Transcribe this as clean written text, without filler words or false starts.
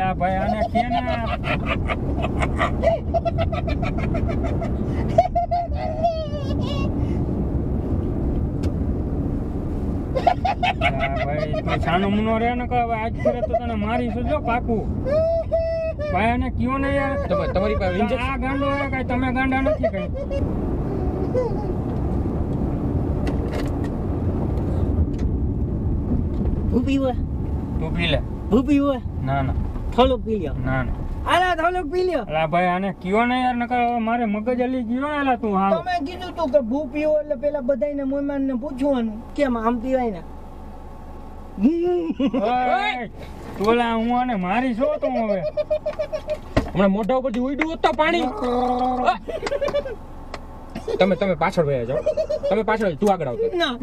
અલા ભાઈ આને કે ને ભાઈ તું છાનો મુનો રે ને કે હવે આજ કરે તો તને મારીશું જો પાકું ભાઈ આને કયો ને યાર તમારી પાસે આ ગાંડો હે કઈ તમે ગાંડા નથી કઈ ભૂપી હોય તું પી લે ભૂપી હોય ના ના થોડુંક પી લ્યો ના ના આલા થોડુંક પી લ્યો અલા ભાઈ આને કયો ને યાર નકર હવે મારે મગજ હલી ગયો એલા તું હાવ તમે કીધું તું કે ભૂ પીવો એટલે પેલા બધાયને મહેમાન ને પૂછવાનું કેમ આમ પીવાય ને ઓય, તોલા હું આને મારી છો તો હવે હમણાં મોઢા ઉપરથી ઉડ્યું હોત તો પાણી તમે પાછળ વયા જાઓ તમે પાછળ તું આગળ આવતો ના